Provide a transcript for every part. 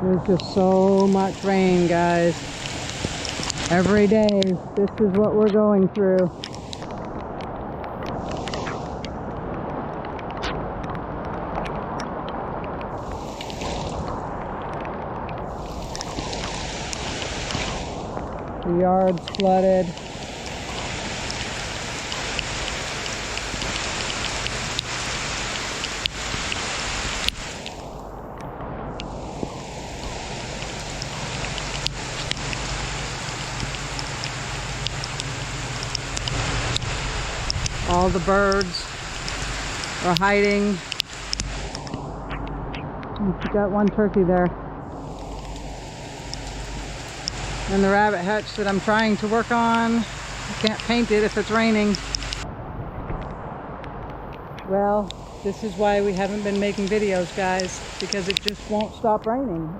There's just so much rain, guys. Every day, this is what we're going through. The yard's flooded. All the birds are hiding. We got one turkey there. And the rabbit hutch that I'm trying to work on, I can't paint it if it's raining. Well, this is why we haven't been making videos, guys, because it just won't stop raining.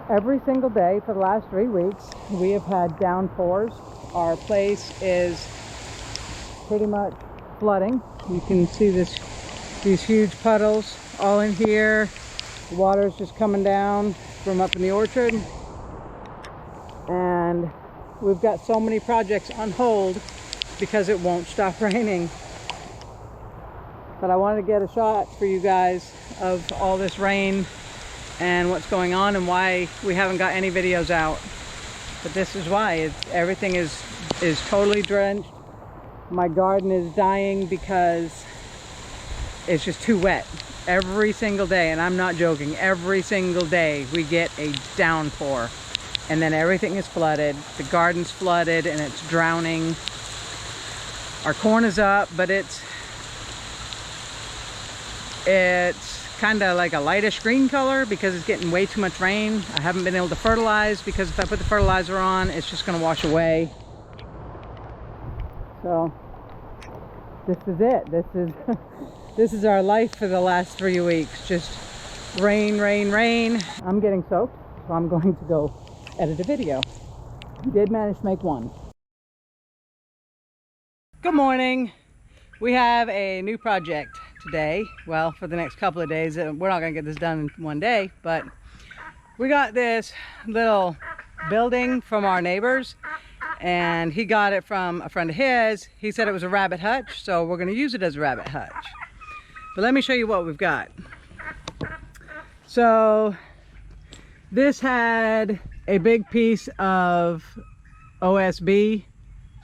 Every single day for the last 3 weeks, we have had downpours. Our place is pretty much flooding. You can see these huge puddles all in here. The water is just coming down from up in the orchard. And we've got so many projects on hold because it won't stop raining. But I wanted to get a shot for you guys of all this rain and what's going on and why we haven't got any videos out. But this is why. Everything is totally drenched. My garden is dying because it's just too wet. Every single day, and I'm not joking, every single day we get a downpour. And then everything is flooded. The garden's flooded and it's drowning. Our corn is up, but it's kind of like a lightish green color because it's getting way too much rain. I haven't been able to fertilize because if I put the fertilizer on, it's just going to wash away. So this is it. This is our life for the last 3 weeks. Just rain, rain, rain. I'm getting soaked, so I'm going to go edit a video. We did manage to make one. Good morning. We have a new project today. Well, for the next couple of days. We're not going to get this done in one day, but we got this little building from our neighbors, and he got it from a friend of his. He said it was a rabbit hutch, so we're going to use it as a rabbit hutch. But let me show you what we've got. So this had a big piece of OSB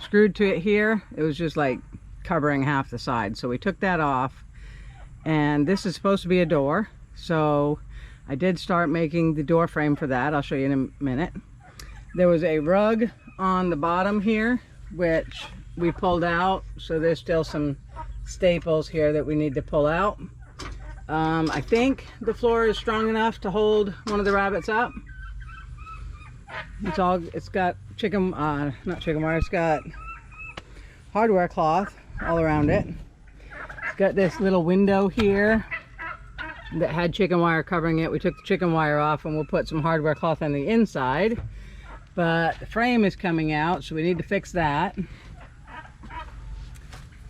screwed to it here. It was just like covering half the side, so we took that off, and this is supposed to be a door, so I did start making the door frame for that. I'll show you in a minute. There was a rug on the bottom here which we pulled out, so there's still some staples here that we need to pull out. I think the floor is strong enough to hold one of the rabbits up. It's got not chicken wire, it's got hardware cloth all around it. It's got this little window here that had chicken wire covering it. We took the chicken wire off and we'll put some hardware cloth on the inside, but the frame is coming out, so we need to fix that.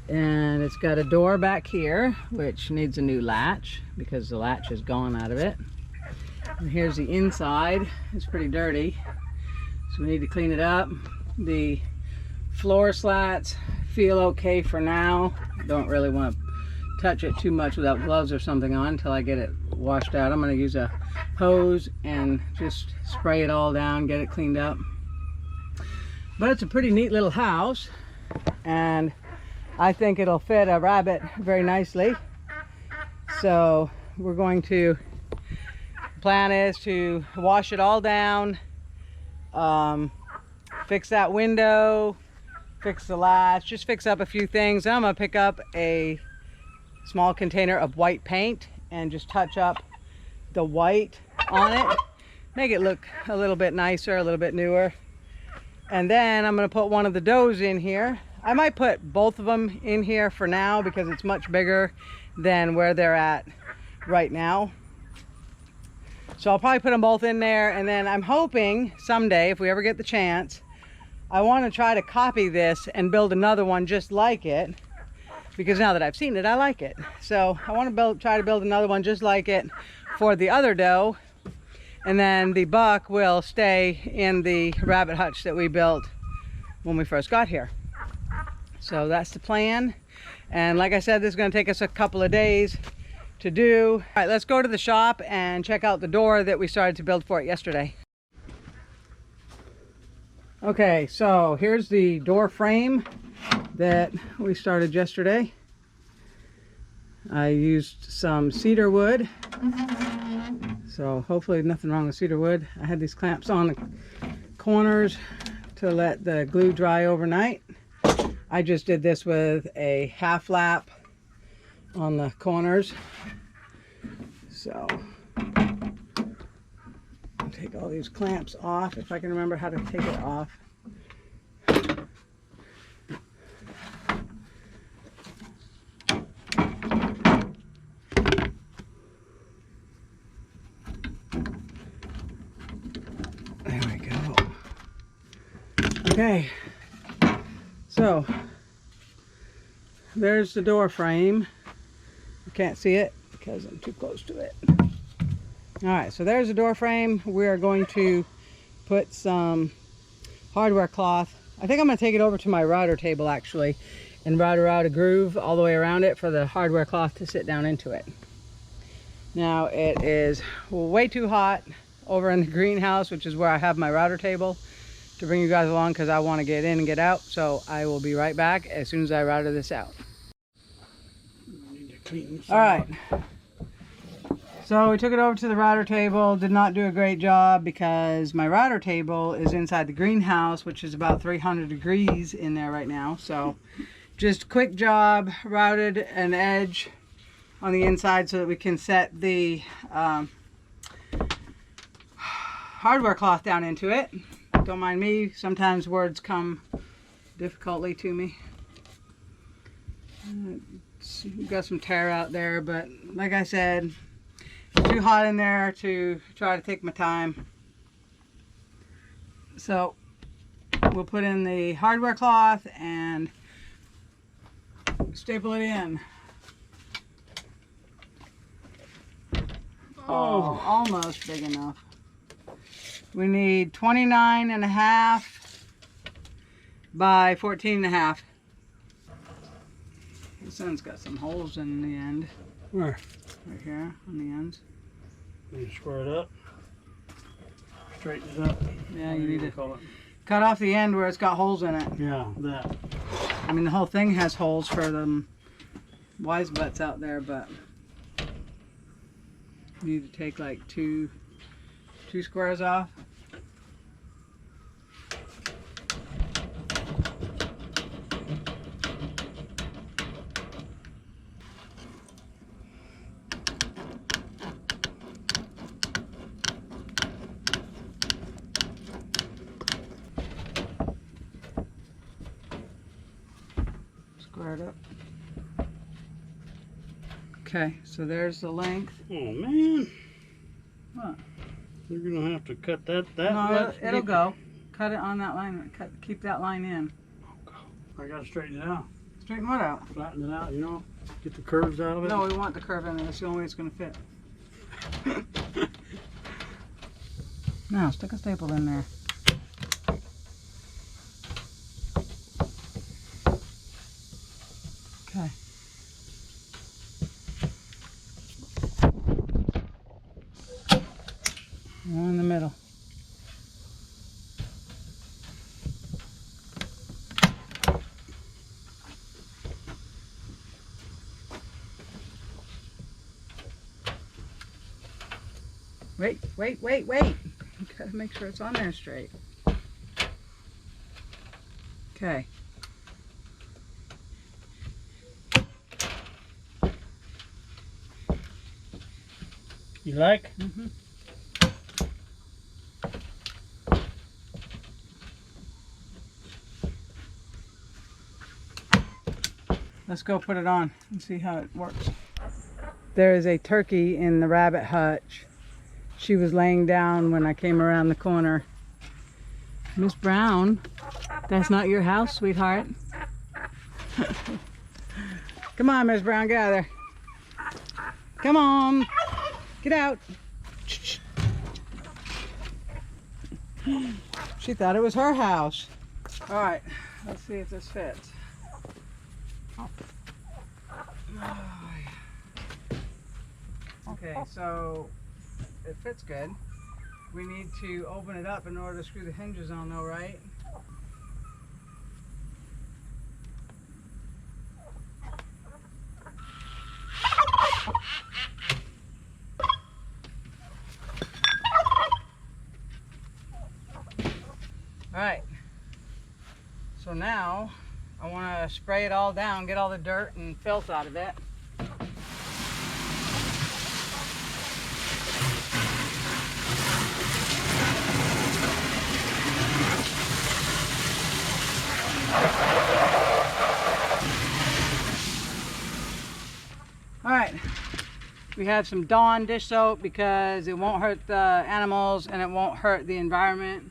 And it's got a door back here which needs a new latch because the latch is gone out of it. And here's the inside. It's pretty dirty, so we need to clean it up. The floor slats feel okay for now. Don't really want to touch it too much without gloves or something on until I get it washed out. I'm going to use a hose and just spray it all down, get it cleaned up. But it's a pretty neat little house, and I think it'll fit a rabbit very nicely. So we're going to, the plan is to wash it all down, fix that window, fix the latch, just fix up a few things. I'm gonna pick up a small container of white paint and just touch up the white on it, make it look a little bit nicer, a little bit newer. And then I'm gonna put one of the doors in here. I might put both of them in here for now because it's much bigger than where they're at right now. So I'll probably put them both in there, and then I'm hoping someday, if we ever get the chance, I want to try to copy this and build another one just like it, because now that I've seen it, I like it. So I want to try to build another one just like it for the other doe, And then the buck will stay in the rabbit hutch that we built when we first got here. So that's the plan. And like I said, this is going to take us a couple of days to do. All right, let's go to the shop and check out the door that we started to build for it yesterday. Okay, so here's the door frame that we started yesterday. I used some cedar wood, so hopefully nothing wrong with cedar wood. I had these clamps on the corners to let the glue dry overnight. I just did this with a half lap on the corners. So I'll take all these clamps off if I can remember how to take it off. There we go. Okay, so there's the door frame. You can't see it because I'm too close to it. All right, so there's the door frame. We are going to put some hardware cloth. I think I'm going to take it over to my router table actually and router out a groove all the way around it for the hardware cloth to sit down into it. Now it is way too hot over in the greenhouse, which is where I have my router table, to bring you guys along because I want to get in and get out. So I will be right back as soon as I router this out. All right. So we took it over to the router table. Did not do a great job because my router table is inside the greenhouse, which is about 300 degrees in there right now. So just quick job, routed an edge on the inside so that we can set the hardware cloth down into it. Don't mind me, sometimes words come difficultly to me. We've got some tear out there, but like I said, it's too hot in there to try to take my time. So we'll put in the hardware cloth and staple it in. Oh, almost big enough. We need 29.5 by 14.5. This one's got some holes in the end. Where? Right here on the ends. You square it up. Straighten it up. Yeah, you need to cut off the end where it's got holes in it. Yeah, that. I mean, the whole thing has holes for them wise butts out there, but you need to take like two squares off. Square it up. Okay, so there's the length. Oh man. What? You're gonna have to cut that No, much. it'll go. Cut it on that line. Keep that line in. I gotta straighten it out. Straighten what out? Flatten it out, you know? Get the curves out of it. No, we want the curve in there. That's the only way it's gonna fit. Now, stick a staple in there. Okay. One in the middle. Wait. You gotta make sure it's on there straight. Okay. You like? Mm-hmm. Let's go put it on and see how it works. There is a turkey in the rabbit hutch. She was laying down when I came around the corner. Miss Brown, that's not your house, sweetheart. Come on, Miss Brown, get out of there. Come on, get out. She thought it was her house. All right, let's see if this fits. Okay, so it fits good. We need to open it up in order to screw the hinges on though, right? Alright, so now I want to spray it all down, get all the dirt and filth out of it. Alright, we have some Dawn dish soap because it won't hurt the animals and it won't hurt the environment.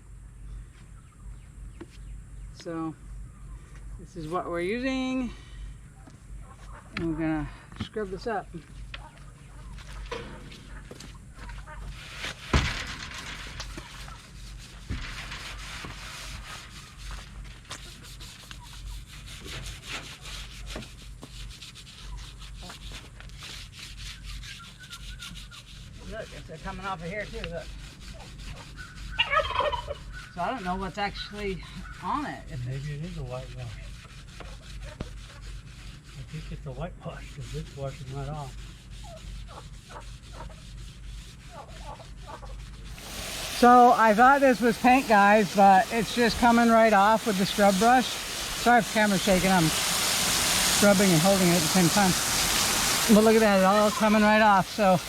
So this is what we're using, and we're gonna scrub this up. Look, it's coming off of here too, look. So I don't know what's actually on it. Maybe it is a whitewash. I think it's a whitewash because it's washing right off. So I thought this was paint, guys, but it's just coming right off with the scrub brush. Sorry if the camera's shaking, I'm scrubbing and holding it at the same time. But look at that, it's all coming right off. So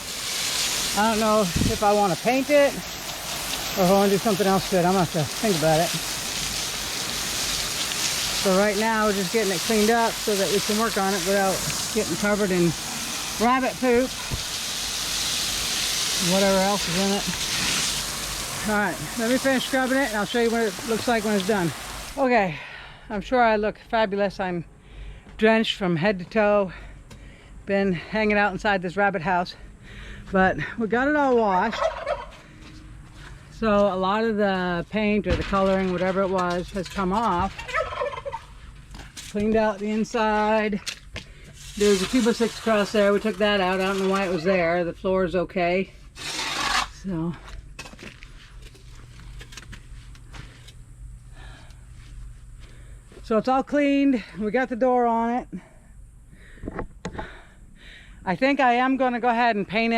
I don't know if I want to paint it or if I want to do something else to it. I'm gonna have to think about it. So right now we're just getting it cleaned up so that we can work on it without getting covered in rabbit poop, whatever else is in it. Alright, let me finish scrubbing it and I'll show you what it looks like when it's done. Okay, I'm sure I look fabulous. I'm drenched from head to toe. Been hanging out inside this rabbit house. But we got it all washed. So a lot of the paint or the coloring, whatever it was, has come off. Cleaned out the inside. There's a 2x6 across there. We took that out. I don't know why it was there. The floor is okay. So it's all cleaned. We got the door on it. I think I am going to go ahead and paint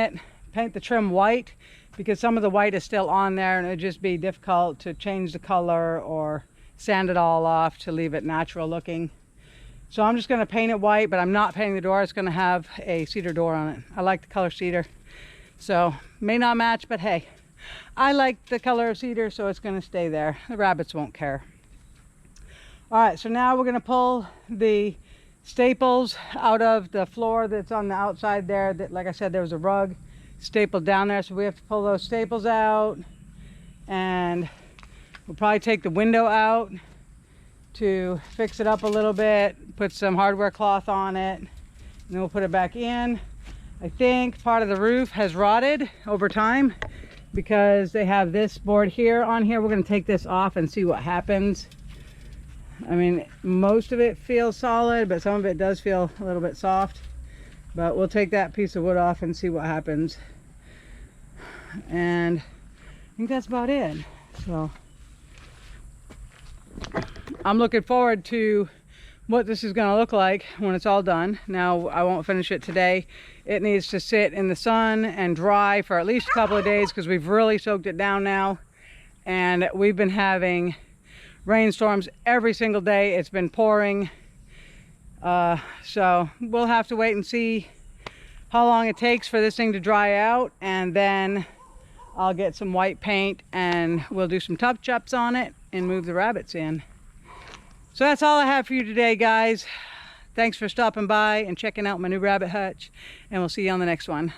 the trim white, because some of the white is still on there and it'd just be difficult to change the color or sand it all off to leave it natural looking. So I'm just going to paint it white, but I'm not painting the door. It's going to have a cedar door on it. I like the color cedar. So may not match, but hey, I like the color of cedar, so it's going to stay there. The rabbits won't care. All right, so now we're going to pull the staples out of the floor that's on the outside there. That, like I said, there was a rug stapled down there, so we have to pull those staples out, and we'll probably take the window out to fix it up a little bit, put some hardware cloth on it, and then we'll put it back in. I think part of the roof has rotted over time because they have this board here on here. We're going to take this off and see what happens. I mean, most of it feels solid, but some of it does feel a little bit soft. But we'll take that piece of wood off and see what happens. And I think that's about it. So I'm looking forward to what this is going to look like when it's all done. Now, I won't finish it today. It needs to sit in the sun and dry for at least a couple of days because we've really soaked it down now. And we've been having rainstorms every single day. It's been pouring. So we'll have to wait and see how long it takes for this thing to dry out, and then I'll get some white paint and we'll do some touch-ups on it and move the rabbits in. So that's all I have for you today, guys. Thanks for stopping by and checking out my new rabbit hutch, and we'll see you on the next one.